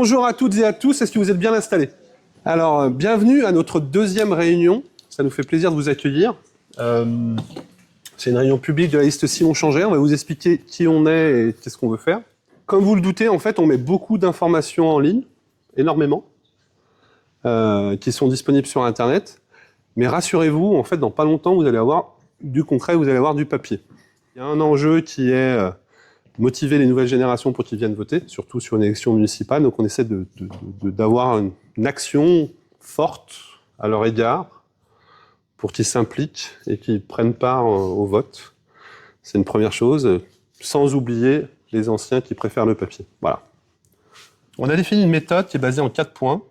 Bonjour à toutes et à tous, est-ce que vous êtes bien installés? Alors, bienvenue à notre deuxième réunion, ça nous fait plaisir de vous accueillir. C'est une réunion publique de la liste Simon Changer, on va vous expliquer qui on est et qu'est-ce qu'on veut faire. Comme vous le doutez, en fait, on met beaucoup d'informations en ligne, énormément, qui sont disponibles sur Internet. Mais rassurez-vous, en fait, dans pas longtemps, vous allez avoir du concret, vous allez avoir du papier. Il y a un enjeu qui est motiver les nouvelles générations pour qu'ils viennent voter, surtout sur une élection municipale. Donc on essaie d'avoir une action forte à leur égard pour qu'ils s'impliquent et qu'ils prennent part au vote. C'est une première chose, sans oublier les anciens qui préfèrent le papier. Voilà. On a défini une méthode qui est basée en 4 points.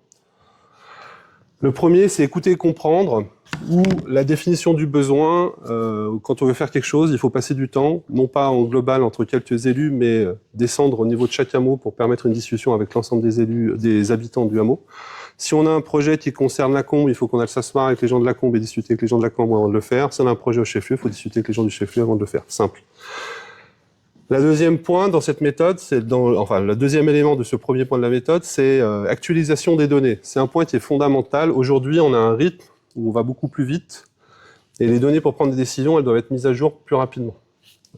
Le premier, c'est écouter et comprendre, où la définition du besoin, quand on veut faire quelque chose, il faut passer du temps, non pas en global entre quelques élus, mais descendre au niveau de chaque hameau pour permettre une discussion avec l'ensemble des élus, des habitants du hameau. Si on a un projet qui concerne la Combe, il faut qu'on aille s'asseoir avec les gens de la Combe et discuter avec les gens de la Combe avant de le faire. Si on a un projet au chef-lieu, il faut discuter avec les gens du chef-lieu avant de le faire. Simple. Le deuxième point dans cette méthode, le deuxième élément de ce premier point de la méthode, c'est actualisation des données. C'est un point qui est fondamental. Aujourd'hui, on a un rythme où on va beaucoup plus vite, et les données pour prendre des décisions, elles doivent être mises à jour plus rapidement.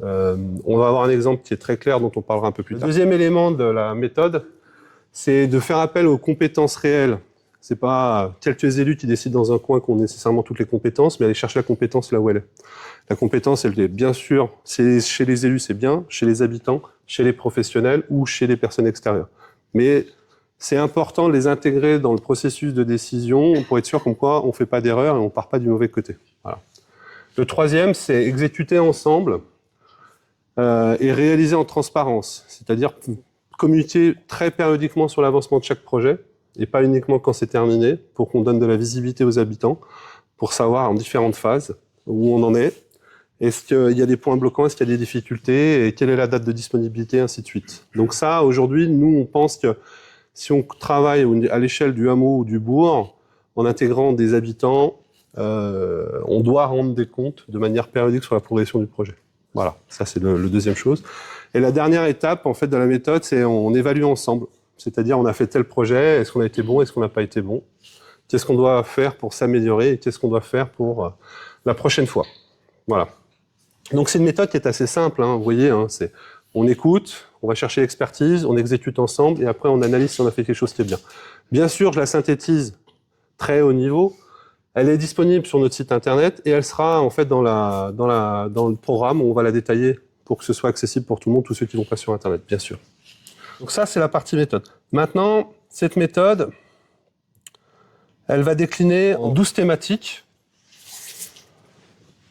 On va avoir un exemple qui est très clair, dont on parlera un peu plus tard. Le deuxième élément de la méthode, c'est de faire appel aux compétences réelles. C'est pas quelques élus qui décident dans un coin qu'on a nécessairement toutes les compétences, mais aller chercher la compétence là où elle est. La compétence, elle est bien sûr, chez les élus, c'est bien, chez les habitants, chez les professionnels ou chez les personnes extérieures. Mais c'est important de les intégrer dans le processus de décision pour être sûr comme quoi on ne fait pas d'erreur et on ne part pas du mauvais côté. Voilà. Le troisième, c'est exécuter ensemble et réaliser en transparence, c'est-à-dire communiquer très périodiquement sur l'avancement de chaque projet et pas uniquement quand c'est terminé, pour qu'on donne de la visibilité aux habitants, pour savoir en différentes phases où on en est. Est-ce qu'il y a des points bloquants, est-ce qu'il y a des difficultés, et quelle est la date de disponibilité, ainsi de suite. Donc ça, aujourd'hui, nous, on pense que si on travaille à l'échelle du hameau ou du bourg, en intégrant des habitants, on doit rendre des comptes de manière périodique sur la progression du projet. Voilà, ça c'est le deuxième chose. Et la dernière étape, en fait, de la méthode, c'est on évalue ensemble. C'est-à-dire, on a fait tel projet, est-ce qu'on a été bon, est-ce qu'on n'a pas été bon? Qu'est-ce qu'on doit faire pour s'améliorer et qu'est-ce qu'on doit faire pour la prochaine fois? Voilà. Donc c'est une méthode qui est assez simple, hein, vous voyez, hein, on écoute, on va chercher l'expertise, on exécute ensemble et après on analyse si on a fait quelque chose qui est bien. Bien sûr, je la synthétise très haut niveau, elle est disponible sur notre site internet et elle sera en fait dans le programme où on va la détailler pour que ce soit accessible pour tout le monde, tous ceux qui vont pas sur internet, bien sûr. Donc ça, c'est la partie méthode. Maintenant, cette méthode, elle va décliner en 12 thématiques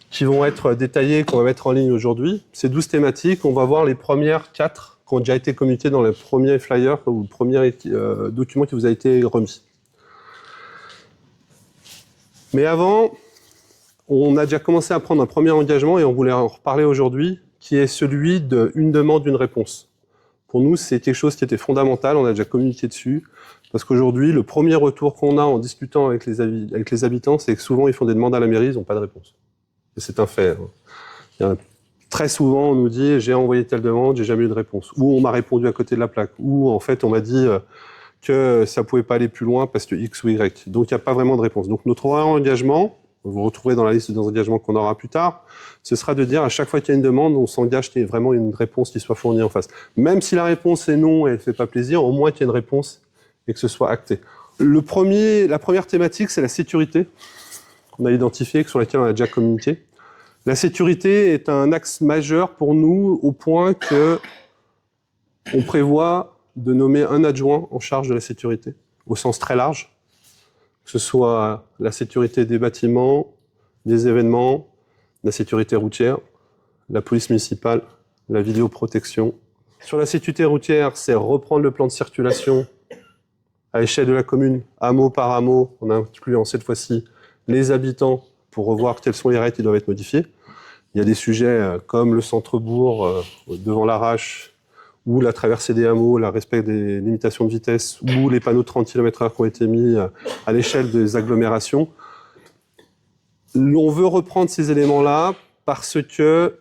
qui vont être détaillées, qu'on va mettre en ligne aujourd'hui. Ces 12 thématiques, on va voir les premières 4 qui ont déjà été communiquées dans le premier flyer ou le premier document qui vous a été remis. Mais avant, on a déjà commencé à prendre un premier engagement et on voulait en reparler aujourd'hui, qui est celui d'une demande, une réponse. Pour nous, c'est quelque chose qui était fondamental, on a déjà communiqué dessus, parce qu'aujourd'hui, le premier retour qu'on a en discutant avec les habitants, c'est que souvent, ils font des demandes à la mairie, ils n'ont pas de réponse. Et c'est un fait. Très souvent, on nous dit « j'ai envoyé telle demande, j'ai jamais eu de réponse ». Ou on m'a répondu à côté de la plaque. Ou en fait, on m'a dit que ça pouvait pas aller plus loin parce que X ou Y. Donc, il n'y a pas vraiment de réponse. Donc, notre engagement, vous retrouverez dans la liste des engagements qu'on aura plus tard, ce sera de dire à chaque fois qu'il y a une demande, on s'engage qu'il y ait vraiment une réponse qui soit fournie en face. Même si la réponse est non et elle ne fait pas plaisir, au moins qu'il y ait une réponse et que ce soit acté. La première thématique, c'est la sécurité qu'on a identifiée, sur laquelle on a déjà communiqué. La sécurité est un axe majeur pour nous, au point que on prévoit de nommer un adjoint en charge de la sécurité, au sens très large, que ce soit la sécurité des bâtiments, des événements, la sécurité routière, la police municipale, la vidéoprotection. Sur la sécurité routière, c'est reprendre le plan de circulation à l'échelle de la commune, hameau par hameau, en incluant cette fois-ci les habitants pour revoir quelles sont les règles qui doivent être modifiées. Il y a des sujets comme le centre-bourg devant l'Arrache, ou la traversée des hameaux, le respect des limitations de vitesse, ou les panneaux de 30 km/h qui ont été mis à l'échelle des agglomérations. On veut reprendre ces éléments-là parce que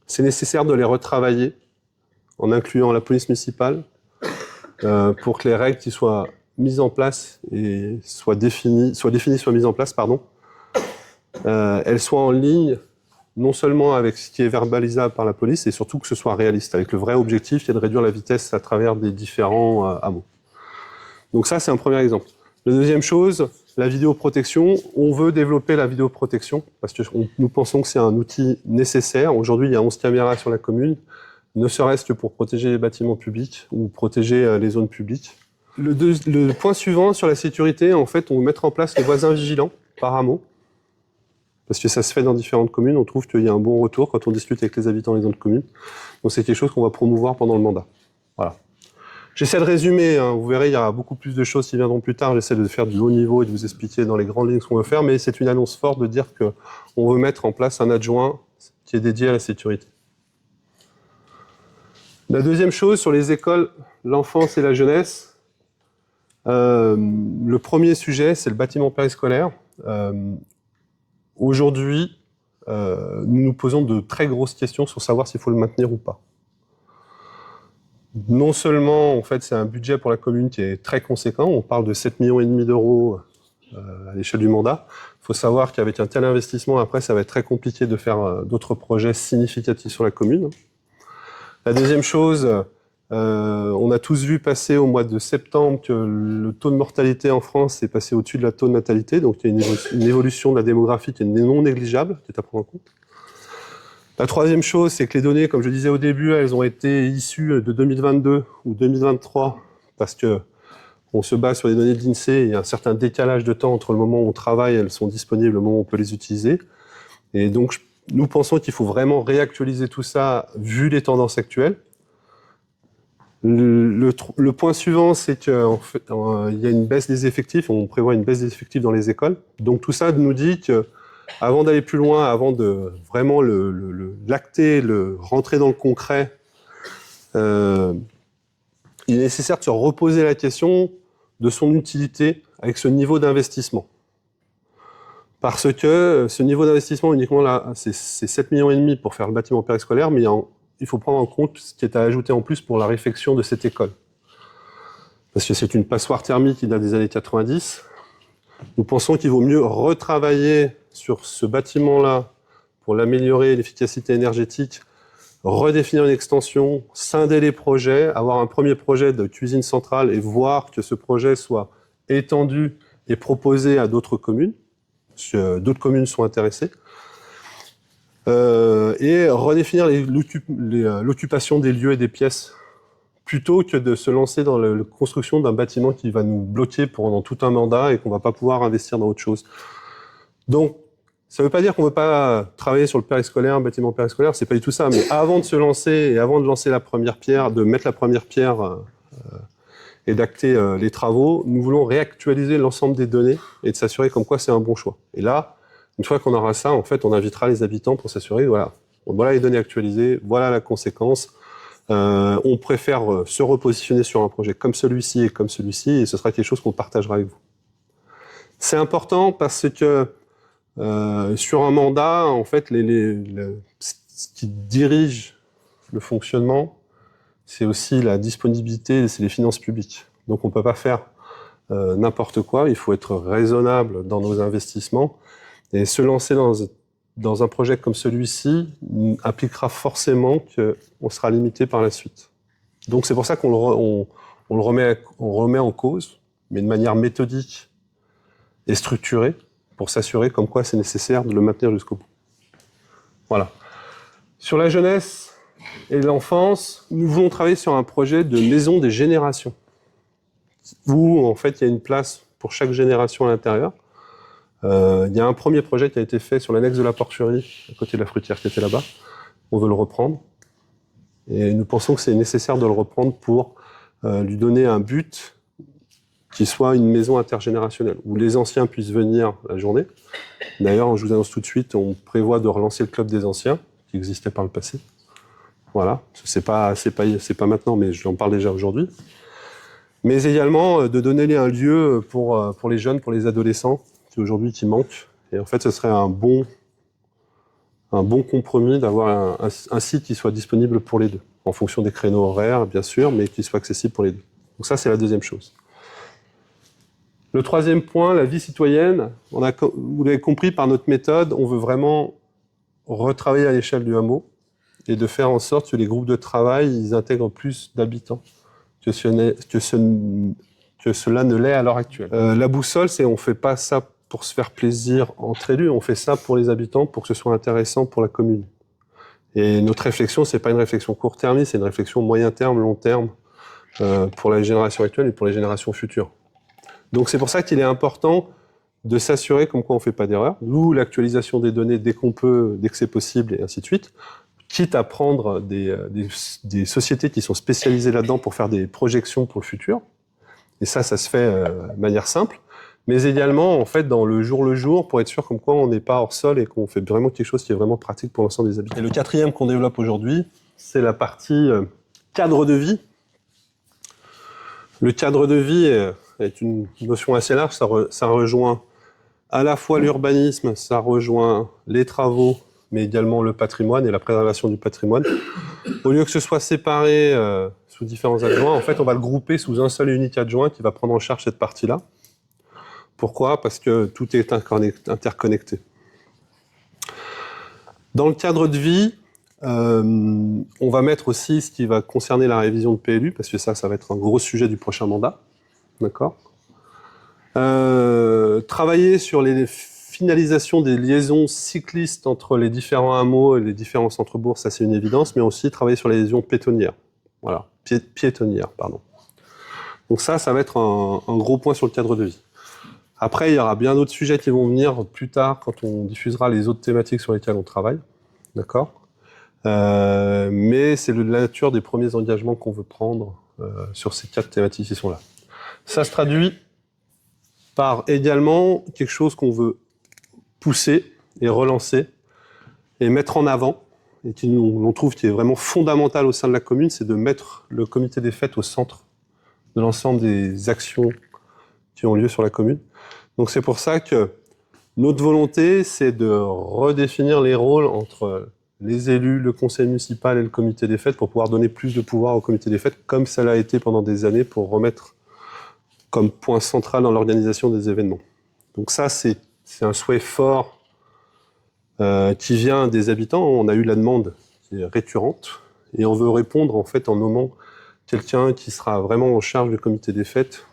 c'est nécessaire de les retravailler en incluant la police municipale, pour que les règles qui soient mises en place et soient définies, soient mises en place, pardon, elles soient en ligne non seulement avec ce qui est verbalisable par la police, et surtout que ce soit réaliste, avec le vrai objectif qui est de réduire la vitesse à travers des différents hameaux. Donc ça, c'est un premier exemple. La deuxième chose, la vidéoprotection. On veut développer la vidéoprotection parce que nous pensons que c'est un outil nécessaire. Aujourd'hui, il y a 11 caméras sur la commune, ne serait-ce que pour protéger les bâtiments publics ou protéger les zones publiques. Le point suivant sur la sécurité, en fait, on veut mettre en place les voisins vigilants par hameau. Parce que ça se fait dans différentes communes, on trouve qu'il y a un bon retour quand on discute avec les habitants des autres communes. Donc c'est quelque chose qu'on va promouvoir pendant le mandat. Voilà. J'essaie de résumer, hein. Vous verrez, il y aura beaucoup plus de choses qui viendront plus tard. J'essaie de faire du haut niveau et de vous expliquer dans les grandes lignes ce qu'on veut faire, mais c'est une annonce forte de dire qu'on veut mettre en place un adjoint qui est dédié à la sécurité. La deuxième chose, sur les écoles, l'enfance et la jeunesse. Le premier sujet, c'est le bâtiment périscolaire. Aujourd'hui, nous nous posons de très grosses questions sur savoir s'il faut le maintenir ou pas. Non seulement, en fait, c'est un budget pour la commune qui est très conséquent, on parle de 7,5 millions d'euros à l'échelle du mandat. Il faut savoir qu'avec un tel investissement, après, ça va être très compliqué de faire d'autres projets significatifs sur la commune. La deuxième chose, on a tous vu passer au mois de septembre que le taux de mortalité en France est passé au-dessus de la taux de natalité, donc il y a une évolution de la démographie qui est non négligeable, qui est à prendre en compte. La troisième chose, c'est que les données, comme je disais au début, elles ont été issues de 2022 ou 2023, parce que on se base sur les données de l'INSEE, il y a un certain décalage de temps entre le moment où on travaille et elles sont disponibles, le moment où on peut les utiliser. Et donc, nous pensons qu'il faut vraiment réactualiser tout ça, vu les tendances actuelles. Le point suivant, c'est qu'en fait, il y a une baisse des effectifs, on prévoit une baisse des effectifs dans les écoles. Donc tout ça nous dit que, avant d'aller plus loin, avant de vraiment l'acter, rentrer dans le concret, il est nécessaire de se reposer la question de son utilité avec ce niveau d'investissement. Parce que ce niveau d'investissement, uniquement là, c'est 7,5 millions pour faire le bâtiment périscolaire, mais il faut prendre en compte ce qui est à ajouter en plus pour la réfection de cette école. Parce que c'est une passoire thermique qui date des années 90. Nous pensons qu'il vaut mieux retravailler sur ce bâtiment-là pour l'améliorer, l'efficacité énergétique, redéfinir une extension, scinder les projets, avoir un premier projet de cuisine centrale et voir que ce projet soit étendu et proposé à d'autres communes, si d'autres communes sont intéressées. Et redéfinir l'occupation des lieux et des pièces plutôt que de se lancer dans la construction d'un bâtiment qui va nous bloquer pendant tout un mandat et qu'on va pas pouvoir investir dans autre chose. Donc, ça veut pas dire qu'on veut pas travailler sur le périscolaire, un bâtiment périscolaire, c'est pas du tout ça, mais avant de se lancer et avant de lancer la première pierre, de mettre la première pierre et d'acter les travaux, nous voulons réactualiser l'ensemble des données et de s'assurer comme quoi c'est un bon choix. Et là, une fois qu'on aura ça, en fait, on invitera les habitants pour s'assurer, voilà les données actualisées, voilà la conséquence. On préfère se repositionner sur un projet comme celui-ci et comme celui-ci, et ce sera quelque chose qu'on partagera avec vous. C'est important parce que sur un mandat, en fait, ce qui dirige le fonctionnement, c'est aussi la disponibilité, c'est les finances publiques. Donc on ne peut pas faire n'importe quoi, il faut être raisonnable dans nos investissements. Et se lancer dans un projet comme celui-ci impliquera forcément qu'on sera limité par la suite. Donc c'est pour ça qu'on le remet en cause, mais de manière méthodique et structurée, pour s'assurer comme quoi c'est nécessaire de le maintenir jusqu'au bout. Voilà. Sur la jeunesse et l'enfance, nous voulons travailler sur un projet de maison des générations, où en fait il y a une place pour chaque génération à l'intérieur. Il y a un premier projet qui a été fait sur l'annexe de la porcherie, à côté de la fruitière qui était là-bas. On veut le reprendre. Et nous pensons que c'est nécessaire de le reprendre pour lui donner un but qui soit une maison intergénérationnelle, où les anciens puissent venir la journée. D'ailleurs, je vous annonce tout de suite, on prévoit de relancer le club des anciens, qui existait par le passé. Voilà, c'est pas maintenant, mais j'en parle déjà aujourd'hui. Mais également de donner un lieu pour les jeunes, pour les adolescents, qui manque. Et en fait, ce serait un bon compromis d'avoir un site qui soit disponible pour les deux, en fonction des créneaux horaires, bien sûr, mais qui soit accessible pour les deux. Donc ça, c'est la deuxième chose. Le troisième point, la vie citoyenne. Vous l'avez compris, par notre méthode, on veut vraiment retravailler à l'échelle du hameau et de faire en sorte que les groupes de travail ils intègrent plus d'habitants que cela ne l'est à l'heure actuelle. La boussole, c'est on ne fait pas ça pour se faire plaisir entre élus, on fait ça pour les habitants, pour que ce soit intéressant pour la commune. Et notre réflexion, c'est pas une réflexion court-termiste, c'est une réflexion moyen terme, long terme, pour la génération actuelle et pour les générations futures. Donc c'est pour ça qu'il est important de s'assurer comme quoi on ne fait pas d'erreur, d'où l'actualisation des données dès qu'on peut, dès que c'est possible, et ainsi de suite, quitte à prendre des sociétés qui sont spécialisées là-dedans pour faire des projections pour le futur. Et ça se fait de manière simple, mais également en fait dans le jour pour être sûr comme quoi on n'est pas hors sol et qu'on fait vraiment quelque chose qui est vraiment pratique pour l'ensemble des habitants. Et le quatrième qu'on développe aujourd'hui, c'est la partie cadre de vie. Le cadre de vie est une notion assez large, ça rejoint à la fois l'urbanisme, ça rejoint les travaux, mais également le patrimoine et la préservation du patrimoine. Au lieu que ce soit séparé sous différents adjoints, en fait, on va le grouper sous un seul et unique adjoint qui va prendre en charge cette partie-là. Pourquoi ? Parce que tout est interconnecté. Dans le cadre de vie, on va mettre aussi ce qui va concerner la révision de PLU, parce que ça va être un gros sujet du prochain mandat. D'accord ? Travailler sur les finalisations des liaisons cyclistes entre les différents hameaux et les différents centres-bourgs, ça c'est une évidence, mais aussi travailler sur les liaisons piétonnières. Voilà, piétonnières, pardon. Donc ça va être un gros point sur le cadre de vie. Après, il y aura bien d'autres sujets qui vont venir plus tard quand on diffusera les autres thématiques sur lesquelles on travaille. D'accord ? Mais c'est la nature des premiers engagements qu'on veut prendre sur ces 4 thématiques qui sont là. Ça se traduit par également quelque chose qu'on veut pousser et relancer et mettre en avant, et on trouve qui est vraiment fondamental au sein de la commune, c'est de mettre le comité des fêtes au centre de l'ensemble des actions qui ont lieu sur la commune. Donc c'est pour ça que notre volonté, c'est de redéfinir les rôles entre les élus, le conseil municipal et le comité des fêtes pour pouvoir donner plus de pouvoir au comité des fêtes, comme ça l'a été pendant des années, pour remettre comme point central dans l'organisation des événements. Donc ça, c'est un souhait fort qui vient des habitants. On a eu la demande qui est récurrente, et on veut répondre en fait en nommant quelqu'un qui sera vraiment en charge du comité des fêtes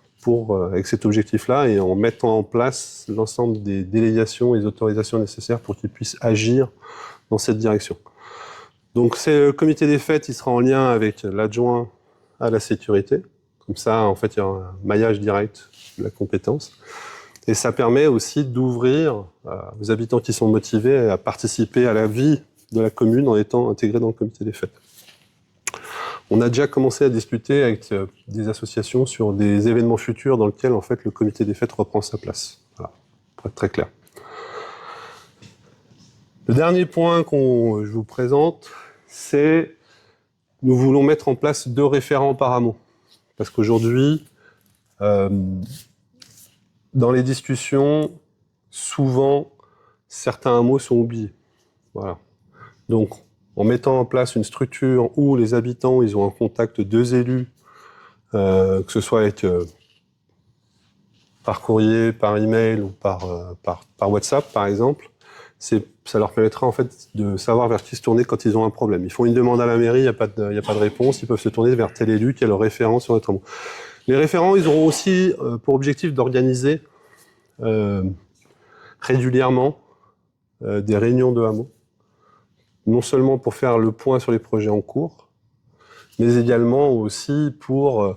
avec cet objectif-là, et en mettant en place l'ensemble des délégations et des autorisations nécessaires pour qu'ils puissent agir dans cette direction. Donc le comité des fêtes, il sera en lien avec l'adjoint à la sécurité. Comme ça, en fait, il y a un maillage direct de la compétence. Et ça permet aussi d'ouvrir aux habitants qui sont motivés à participer à la vie de la commune en étant intégrés dans le comité des fêtes. On a déjà commencé à discuter avec des associations sur des événements futurs dans lesquels en fait, le comité des fêtes reprend sa place. Voilà, pour être très clair. Le dernier point je vous présente, c'est nous voulons mettre en place 2 référents par hameau. Parce qu'aujourd'hui, dans les discussions, souvent, certains hameaux sont oubliés. Voilà. Donc, en mettant en place une structure où les habitants ils ont un contact 2 élus, que ce soit par courrier, par email ou par WhatsApp, par exemple, ça leur permettra en fait de savoir vers qui se tourner quand ils ont un problème. Ils font une demande à la mairie, il n'y a pas de réponse, ils peuvent se tourner vers tel élu qui est leur référent sur notre hameau. Les référents, ils auront aussi pour objectif d'organiser régulièrement des réunions de hameaux, non seulement pour faire le point sur les projets en cours, mais également aussi pour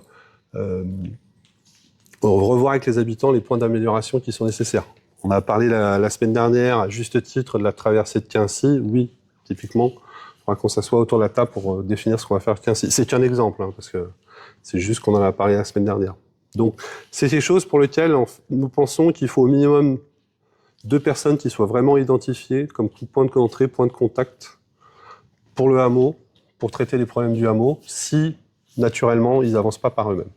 revoir avec les habitants les points d'amélioration qui sont nécessaires. On a parlé la semaine dernière, à juste titre, de la traversée de Quincy. Oui, typiquement, il faudra qu'on s'assoie autour de la table pour définir ce qu'on va faire à Quincy. C'est qu'un exemple, hein, parce que c'est juste qu'on en a parlé la semaine dernière. Donc, c'est quelque chose pour lequel nous pensons qu'il faut au minimum 2 personnes qui soient vraiment identifiées comme point d'entrée, point de contact pour le hameau, pour traiter les problèmes du hameau, si, naturellement, ils n'avancent pas par eux-mêmes.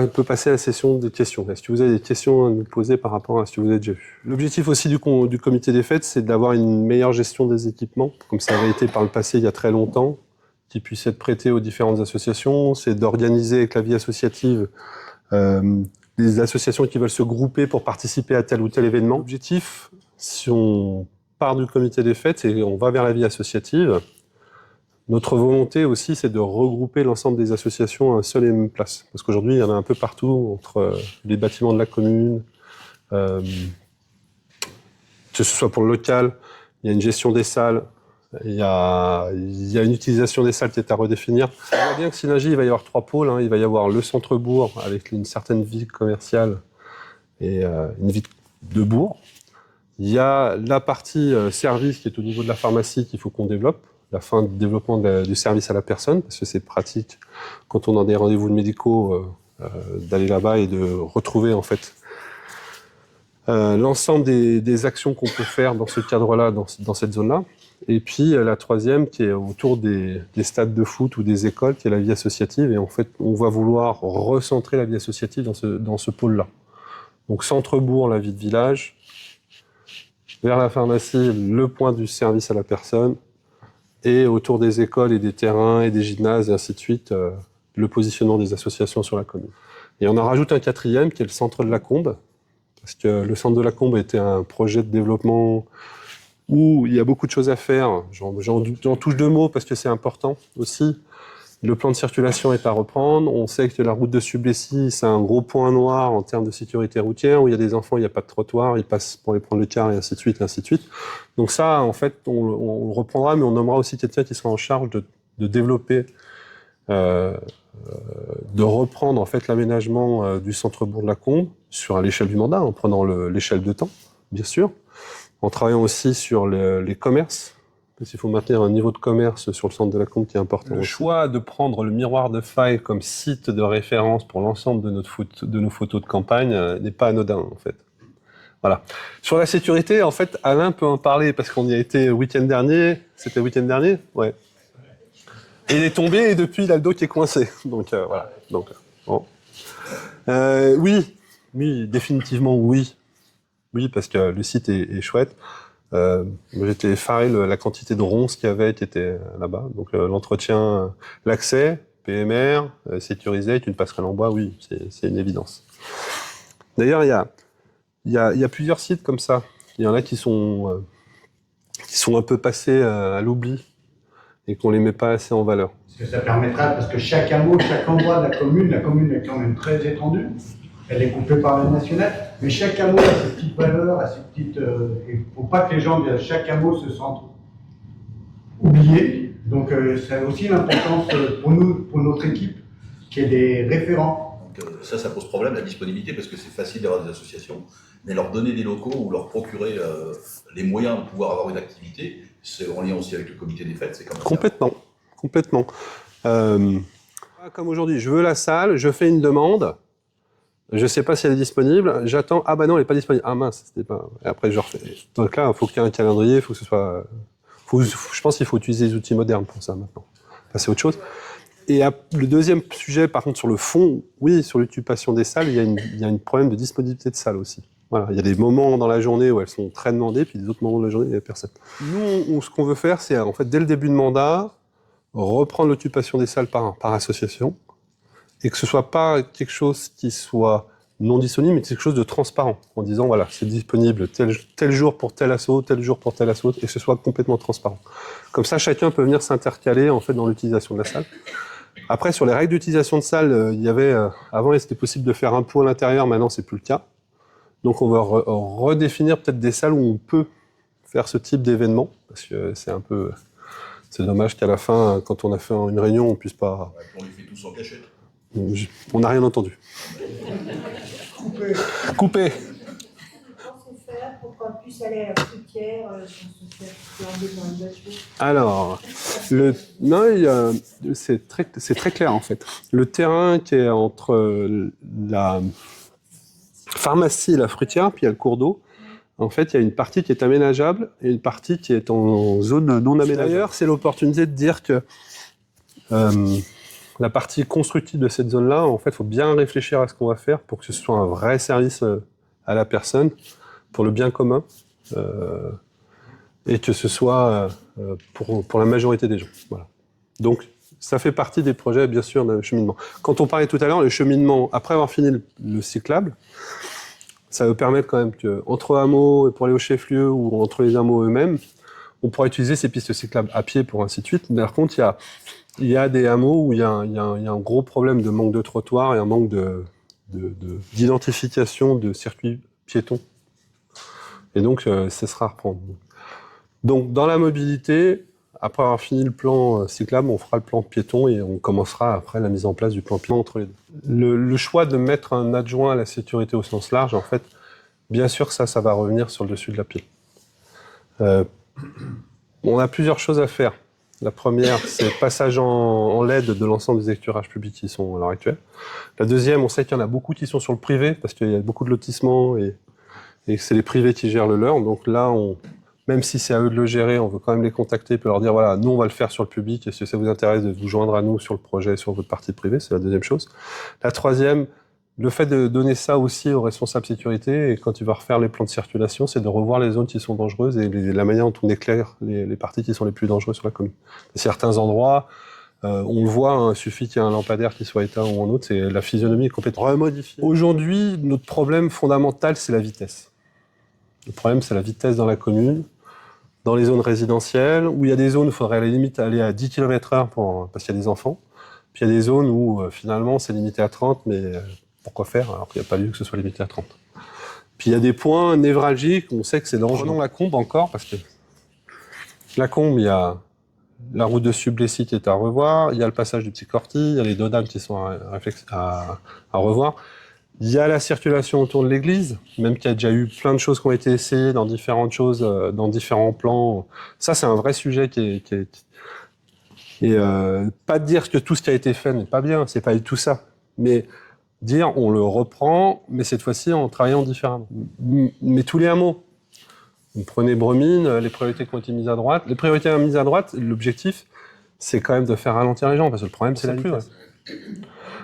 On peut passer à la session des questions. Est-ce que vous avez des questions à nous poser par rapport à ce que vous avez déjà vu ? L'objectif aussi du comité des fêtes, c'est d'avoir une meilleure gestion des équipements, comme ça avait été par le passé il y a très longtemps, qui puissent être prêtés aux différentes associations, c'est d'organiser avec la vie associative des associations qui veulent se grouper pour participer à tel ou tel événement. L'objectif, si on part du comité des fêtes, c'est qu'on va vers la vie associative. Notre volonté aussi, c'est de regrouper l'ensemble des associations à une seule et même place. Parce qu'aujourd'hui, il y en a un peu partout, entre les bâtiments de la commune, que ce soit pour le local, il y a une gestion des salles, il y a une utilisation des salles qui est à redéfinir. On voit bien que Synergie, il va y avoir 3 pôles. Il va y avoir le centre-bourg avec une certaine vie commerciale et une vie de bourg. Il y a la partie service qui est au niveau de la pharmacie qu'il faut qu'on développe, la fin du développement du service à la personne, parce que c'est pratique quand on a des rendez-vous médicaux d'aller là-bas et de retrouver en fait l'ensemble des actions qu'on peut faire dans ce cadre-là, dans cette zone-là. Et puis la troisième qui est autour des stades de foot ou des écoles, qui est la vie associative. Et en fait, on va vouloir recentrer la vie associative dans ce pôle-là. Donc centre-bourg, la vie de village, vers la pharmacie, le point du service à la personne, et autour des écoles et des terrains et des gymnases et ainsi de suite, le positionnement des associations sur la commune. Et on en rajoute un 4e qui est le centre de la Combe, parce que le centre de la Combe était un projet de développement où il y a beaucoup de choses à faire. J'en touche 2 mots parce que c'est important aussi. Le plan de circulation est à reprendre. On sait que la route de Sublessis, c'est un gros point noir en termes de sécurité routière, où il y a des enfants, il n'y a pas de trottoir, ils passent pour aller prendre le car et ainsi de suite, et ainsi de suite. Donc ça, en fait, on le reprendra, mais on nommera aussi quelqu'un qui sera en charge de développer, de reprendre en fait l'aménagement du centre-bourg de la Combe sur l'échelle du mandat, en prenant l'échelle de temps, bien sûr, en travaillant aussi sur les commerces, parce qu'il faut maintenir un niveau de commerce sur le centre de la Combe qui est important. Le choix de prendre le miroir de Faye comme site de référence pour l'ensemble de nos photos de campagne n'est pas anodin, en fait. Voilà. Sur la sécurité, en fait, Alain peut en parler parce qu'on y a été le week-end dernier. C'était le week-end dernier ? Ouais. Et il est tombé et depuis, il a le dos qui est coincé. Donc, voilà. Donc, bon. Oui, définitivement oui. Oui, parce que le site est chouette. J'étais effaré la quantité de ronces qu'il y avait qui étaient là-bas. Donc l'entretien, l'accès, PMR, sécurisé avec une passerelle en bois, oui, c'est une évidence. D'ailleurs, il y a plusieurs sites comme ça. Il y en a qui sont un peu passés à l'oubli et qu'on les met pas assez en valeur. Parce que ça permettra, parce que chaque hameau, chaque endroit de la commune est quand même très étendue. Elle est coupée par la nationale, mais chaque hameau a ses petites valeurs, a ses petites. Il ne faut pas que les gens de chaque hameau se sentent oubliés. Donc, c'est aussi l'importance pour nous, pour notre équipe, qu'il y ait des référents. Donc, ça pose problème, la disponibilité, parce que c'est facile d'avoir des associations, mais leur donner des locaux ou leur procurer les moyens de pouvoir avoir une activité, c'est en lien aussi avec le comité des fêtes. C'est quand même Complètement. Comme aujourd'hui, je veux la salle, je fais une demande. Je ne sais pas si elle est disponible, j'attends, ah bah non, elle n'est pas disponible, ah mince, c'était pas... Et après je refais. Donc là, il faut qu'il y ait un calendrier, il faut que ce soit... je pense qu'il faut utiliser des outils modernes pour ça maintenant. Enfin, c'est autre chose. Et le deuxième sujet, par contre, sur le fond, oui, sur l'occupation des salles, il y a un problème de disponibilité de salles aussi. Voilà, il y a des moments dans la journée où elles sont très demandées, puis des autres moments de la journée où il n'y a personne. Nous, ce qu'on veut faire, c'est en fait, dès le début de mandat, reprendre l'occupation des salles par association, et que ce soit pas quelque chose qui soit non disponible, mais quelque chose de transparent, en disant, voilà, c'est disponible tel jour pour tel assaut, tel jour pour tel assaut, et que ce soit complètement transparent. Comme ça, chacun peut venir s'intercaler, en fait, dans l'utilisation de la salle. Après, sur les règles d'utilisation de salle, il y avait, avant, c'était possible de faire un pot à l'intérieur, maintenant, c'est plus le cas. Donc, on va redéfinir peut-être des salles où on peut faire ce type d'événement, parce que c'est dommage qu'à la fin, quand on a fait une réunion, on puisse pas... on les fait tous en cachette. On n'a rien entendu. Coupé. Comment se faire pour qu'on puisse aller à la fruitière sans se faire dans une voiture ? Alors, c'est très clair en fait. Le terrain qui est entre la pharmacie et la fruitière, puis il y a le cours d'eau. En fait, il y a une partie qui est aménageable et une partie qui est en zone non aménageable. D'ailleurs, c'est l'opportunité de dire que la partie constructive de cette zone-là, en fait, il faut bien réfléchir à ce qu'on va faire pour que ce soit un vrai service à la personne, pour le bien commun, et que ce soit pour la majorité des gens. Voilà. Donc, Ça fait partie des projets, bien sûr, de cheminement. Quand on parlait tout à l'heure, le cheminement, après avoir fini le cyclable, ça veut permettre quand même qu'entre hameaux, et pour aller au chef-lieu, ou entre les hameaux eux-mêmes, on pourra utiliser ces pistes cyclables à pied pour ainsi de suite. Mais par contre, il y a des hameaux où il y a un gros problème de manque de trottoirs et un manque d'identification de circuits piétons. Et donc, ce sera à reprendre. Donc, dans la mobilité, après avoir fini le plan cyclable, on fera le plan piéton et on commencera après la mise en place du plan piéton entre les deux. Le choix de mettre un adjoint à la sécurité au sens large, en fait, bien sûr, ça va revenir sur le dessus de la pile. On a plusieurs choses à faire. La première, c'est le passage en LED de l'ensemble des éclairages publics qui sont à l'heure actuelle. La deuxième, on sait qu'il y en a beaucoup qui sont sur le privé, parce qu'il y a beaucoup de lotissements et que c'est les privés qui gèrent le leur. Donc là, même si c'est à eux de le gérer, on veut quand même les contacter pour leur dire, voilà, nous, on va le faire sur le public, et si ça vous intéresse de vous joindre à nous sur le projet, sur votre partie privée, c'est la deuxième chose. La troisième, le fait de donner ça aussi aux responsables sécurité, et quand tu vas refaire les plans de circulation, c'est de revoir les zones qui sont dangereuses et la manière dont on éclaire les parties qui sont les plus dangereuses sur la commune. À certains endroits, on le voit, hein, il suffit qu'il y ait un lampadaire qui soit éteint ou un autre, c'est la physionomie est complètement remodifiée. Aujourd'hui, notre problème fondamental, c'est la vitesse. Le problème, c'est la vitesse dans la commune, dans les zones résidentielles, où il y a des zones où il faudrait à la limite aller à 10 km/h parce qu'il y a des enfants. Puis il y a des zones où finalement c'est limité à 30, mais pourquoi faire alors qu'il n'y a pas lieu que ce soit limité à 30. Puis il y a des points névralgiques où on sait que c'est dangereux. Prenons la Combe encore, parce que la Combe, il y a la route de Sublessis qui est à revoir, il y a le passage du Petit Corty, il y a les dodanes qui sont à revoir. Il y a la circulation autour de l'église, même qu'il y a déjà eu plein de choses qui ont été essayées dans différentes choses, dans différents plans. Ça, c'est un vrai sujet pas de dire que tout ce qui a été fait n'est pas bien, c'est pas du tout ça. Mais dire, on le reprend, mais cette fois-ci en travaillant différemment. Mais tous les hameaux. Vous prenez Bremine, les priorités qui ont été mises à droite. Les priorités mises à droite, l'objectif, c'est quand même de faire ralentir les gens, parce que le problème, c'est la vitesse.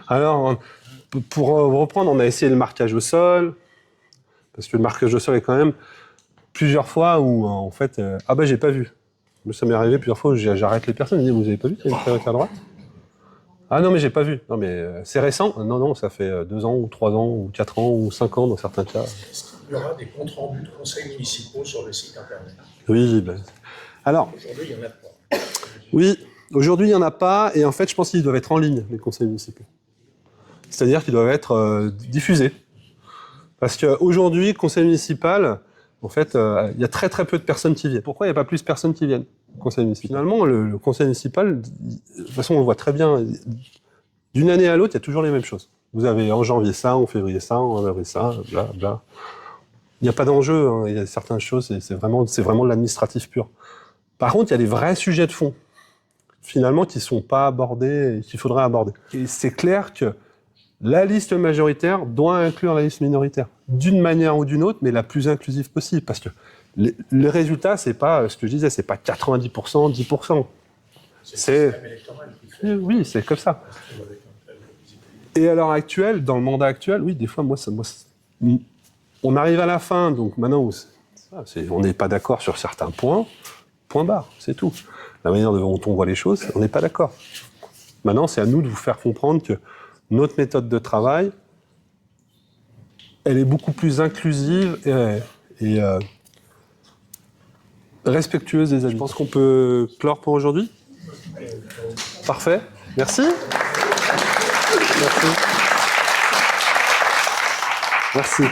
Alors, pour reprendre, on a essayé le marquage au sol, parce que le marquage au sol est quand même plusieurs fois où, en fait, j'ai pas vu. Ça m'est arrivé plusieurs fois où j'arrête les personnes et je dis, vous avez pas vu qu'il y a une priorité à droite? Ah non, mais j'ai pas vu. Non, mais c'est récent? Non, ça fait 2 ans, ou 3 ans, ou 4 ans, ou 5 ans dans certains cas. Est-ce qu'il y aura des comptes rendus de conseils municipaux sur le site internet? Oui, alors... Aujourd'hui, il n'y en a pas. Oui, aujourd'hui, il n'y en a pas, et en fait, je pense qu'ils doivent être en ligne, les conseils municipaux. C'est-à-dire qu'ils doivent être diffusés. Parce qu'aujourd'hui, conseil municipal, en fait, il y a très très peu de personnes qui viennent. Pourquoi il n'y a pas plus de personnes qui viennent au conseil municipal? Finalement, le conseil municipal, de toute façon, on le voit très bien, d'une année à l'autre, il y a toujours les mêmes choses. Vous avez en janvier ça, en février ça, en avril ça, bla bla. Il n'y a pas d'enjeu, hein. Il y a certaines choses, c'est vraiment de l'administratif pur. Par contre, il y a des vrais sujets de fond, finalement, qui ne sont pas abordés et qu'il faudrait aborder. Et c'est clair que la liste majoritaire doit inclure la liste minoritaire, d'une manière ou d'une autre, mais la plus inclusive possible, parce que le résultat, c'est pas, ce que je disais, c'est pas 90%, 10%. C'est le système électoral qui fait. Oui, c'est comme ça. Et à l'heure actuelle, dans le mandat actuel, oui, des fois, on arrive à la fin, donc maintenant, on n'est pas d'accord sur certains points, point barre, c'est tout. La manière dont on voit les choses, on n'est pas d'accord. Maintenant, c'est à nous de vous faire comprendre que notre méthode de travail, elle est beaucoup plus inclusive et respectueuse des avis. Je pense qu'on peut clore pour aujourd'hui. Parfait. Merci. Merci. Merci.